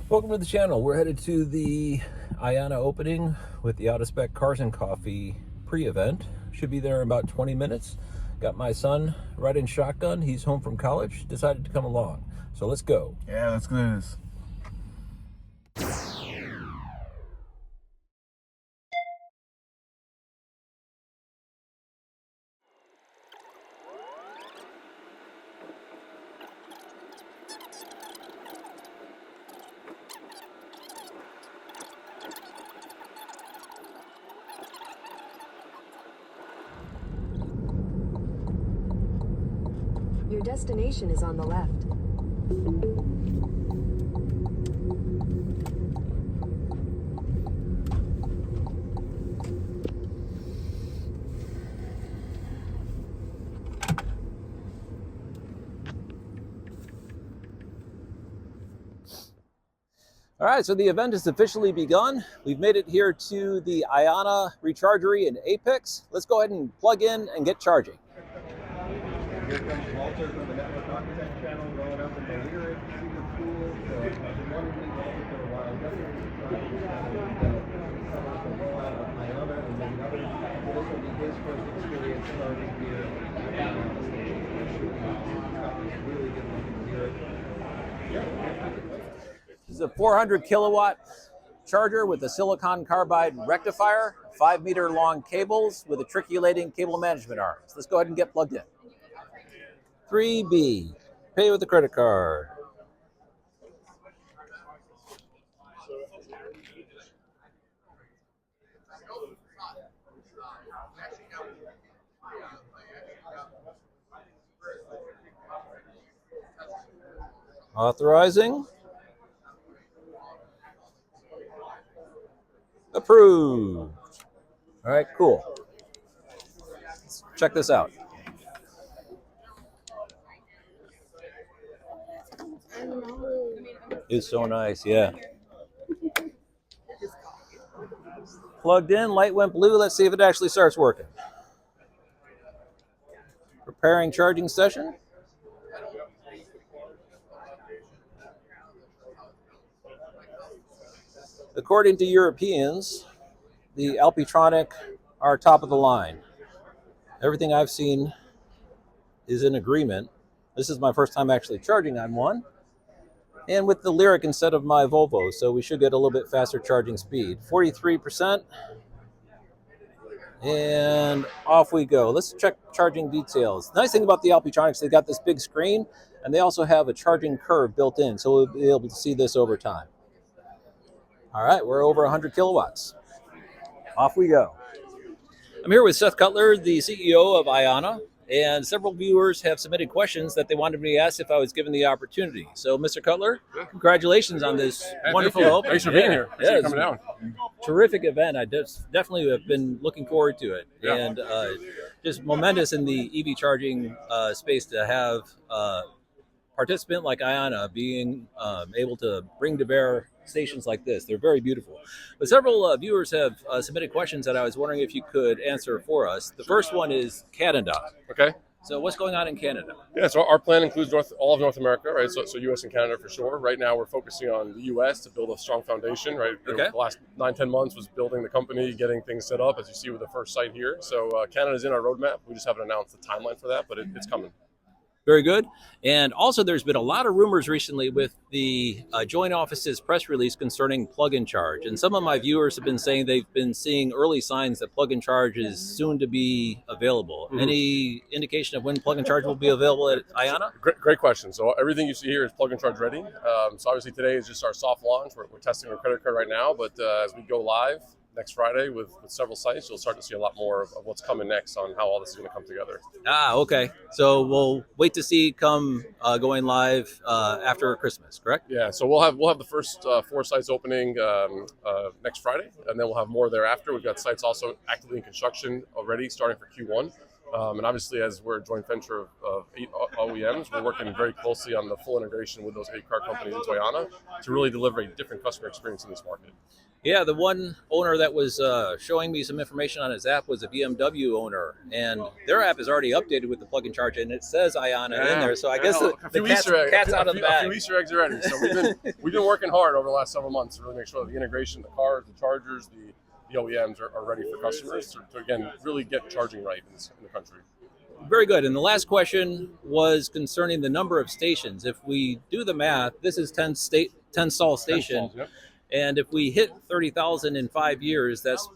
Welcome to the channel. We're headed to the IONNA opening with the out-of-spec Cars and Coffee pre-event. Should be there in about 20 minutes. Got my son riding shotgun. He's home from college. Decided to come along. So let's go. Yeah, let's do this. Your destination is on the left. All right, so the event has officially begun. We've made it here to the IONNA Rechargery in Apex. Let's go ahead and plug in and get charging. Here comes Walter from the Network Architect channel growing up in the lyric, super cool. So I've been wanting to meet Walter for a while. Definitely subscribe to the channel. Some of the rollout of IONNA and then others. This will be his first experience starting here at the station. It should be awesome. Cutler's really good looking lyric. This is a 400 kilowatt charger with a silicon carbide rectifier, 5-meter long cables with matriculating cable management arms. Let's go ahead and get plugged in. 3B, pay with a credit card. Authorizing. Approved. All right, cool. Let's check this out. It's so nice, yeah. Plugged in, light went blue. Let's see if it actually starts working. Preparing charging session. According to Europeans, the Alpitronic are top of the line. Everything I've seen is in agreement. This is my first time actually charging on one. And with the Lyric instead of my Volvo, so we should get a little bit faster charging speed. 43%. And off we go. Let's check charging details. The nice thing about the Alpitronics, they got this big screen, and they also have a charging curve built in, so we'll be able to see this over time. All right, we're over 100 kilowatts. Off we go. I'm here with Seth Cutler, the CEO of IONNA, and several viewers have submitted questions that they wanted me to ask if I was given the opportunity. So, Mr. Cutler, congratulations on this wonderful opening. Thanks for being here. Thanks for coming down. Terrific event. I definitely have been looking forward to it. Yeah. And just momentous in the EV charging space to have a participant like IONNA being able to bring to bear stations like this. They're very beautiful. But several viewers have submitted questions that I was wondering if you could answer for us. The first one is Canada. Okay. So what's going on in Canada? Yeah, so our plan includes all of North America, right? So U.S. and Canada for sure. Right now we're focusing on the U.S. to build a strong foundation, right? Okay. The last 9-10 months was building the company, getting things set up, as you see with the first site here. So Canada's in our roadmap. We just haven't announced the timeline for that, but it's coming. Very good. And also there's been a lot of rumors recently with the joint offices press release concerning plug-in charge. And some of my viewers have been saying they've been seeing early signs that plug-in charge is soon to be available. Mm-hmm. Any indication of when plug-in charge will be available at IONNA? Great question. So everything you see here is plug-in charge ready. So obviously today is just our soft launch. We're testing our credit card right now, but as we go live next Friday with several sites, you'll start to see a lot more of what's coming next on how all this is going to come together. Okay. So we'll wait to see come going live after Christmas, correct? Yeah. So we'll have the first 4 sites opening next Friday, and then we'll have more thereafter. We've got sites also actively in construction already, starting for Q1. And obviously, as we're a joint venture of 8 OEMs, we're working very closely on the full integration with those 8 car companies into IONNA to really deliver a different customer experience in this market. Yeah, the one owner that was showing me some information on his app was a BMW owner, and their app is already updated with the plug and charge, and it says IONNA in there. So I guess the cat's out of the bag. A few Easter eggs already. So we've been working hard over the last several months to really make sure that the integration, the cars, the chargers, the OEMs are ready for customers to again really get charging right in the country. Very good. And the last question was concerning the number of stations. If we do the math, this is 10 stall station. 10 stalls, yep. And if we hit 30,000 in 5 years, that's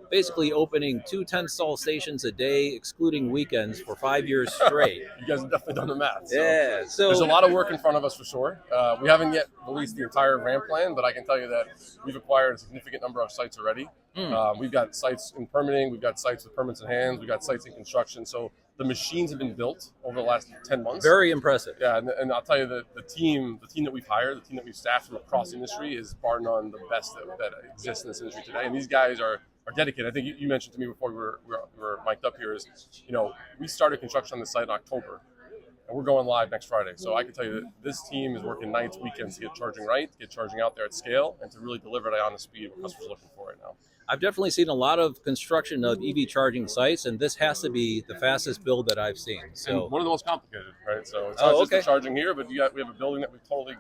basically opening 2 10-stall stations a day, excluding weekends, for 5 years straight. You guys have definitely done the math. So Yeah. So there's a lot of work in front of us for sure. We haven't yet released the entire ramp plan, but I can tell you that we've acquired a significant number of sites already. We've got sites in permitting, we've got sites with permits in hand, we've got sites in construction. So the machines have been built over the last 10 months. Very impressive. Yeah, and I'll tell you that the team that we've hired, the team that we've staffed from across the industry is bar none the best that exists in this industry today. And these guys are dedicated. I think you mentioned to me before we were mic'd up here is, we started construction on the site in October, and we're going live next Friday. So I can tell you that this team is working nights, weekends to get charging right, to get charging out there at scale, and to really deliver it on the speed what customers are looking for right now. I've definitely seen a lot of construction of EV charging sites, and this has to be the fastest build that I've seen. So and one of the most complicated, right? So it's not just the charging here, but we have a building that we've totally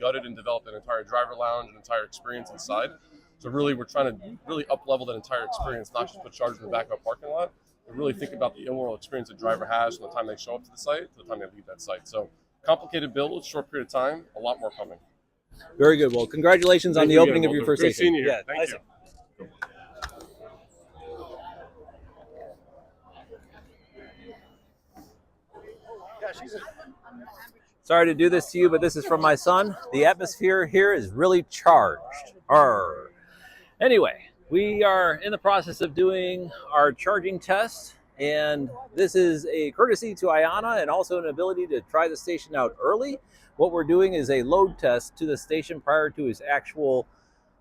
gutted and developed an entire driver lounge, an entire experience inside. So really, we're trying to really up-level that entire experience, not just put chargers in the back of a parking lot, but really think about the in-world experience the driver has from the time they show up to the site to the time they leave that site. So complicated build, short period of time, a lot more coming. Very good. Well, congratulations on the opening of your first Great station. seeing you. Yeah, Thank you. Sorry to do this to you, but this is from my son. The atmosphere here is really charged. Arr. Anyway, we are in the process of doing our charging test, and this is a courtesy to IONNA and also an ability to try the station out early. What we're doing is a load test to the station prior to its actual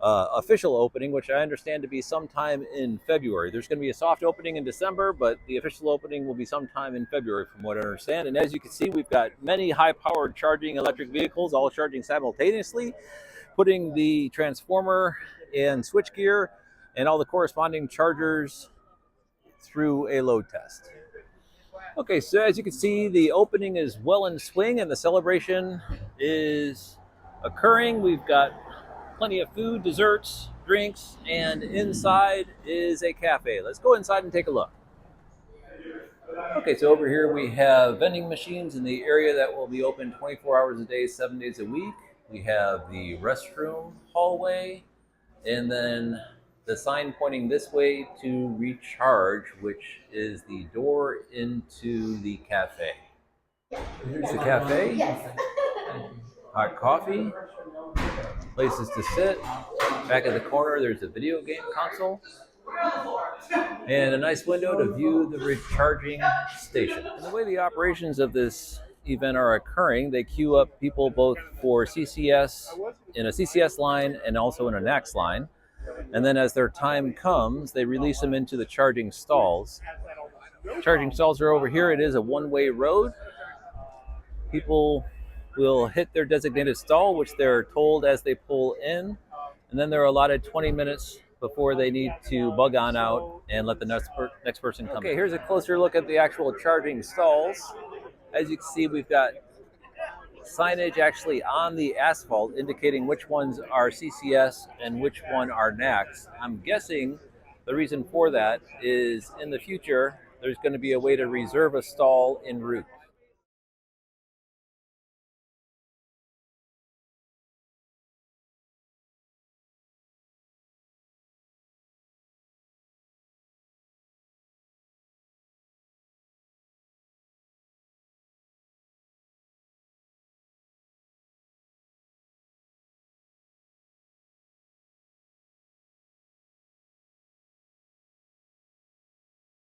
official opening, which I understand to be sometime in February. There's going to be a soft opening in December, but the official opening will be sometime in February from what I understand. And as you can see, we've got many high-powered charging electric vehicles all charging simultaneously, putting the transformer and switchgear and all the corresponding chargers through a load test. Okay, so as you can see, the opening is well in swing and the celebration is occurring. We've got plenty of food, desserts, drinks, and inside is a cafe. Let's go inside and take a look. Okay, so over here we have vending machines in the area that will be open 24 hours a day, 7 days a week. We have the restroom hallway, and then the sign pointing this way to Recharge, which is the door into the cafe. Here's the cafe. Hot coffee. Places to sit. Back in the corner, there's a video game console. And a nice window to view the recharging station. And the way the operations of this event are occurring, they queue up people both for CCS, in a CCS line and also in a NACS line. And then as their time comes, they release them into the charging stalls. Charging stalls are over here. It is a one-way road. People will hit their designated stall, which they're told as they pull in, and then they're allotted 20 minutes before they need to bug on out and let the next person come. Okay, here's a closer look at the actual charging stalls. As you can see, we've got signage actually on the asphalt indicating which ones are CCS and which one are NACS. I'm guessing the reason for that is in the future, there's going to be a way to reserve a stall en route.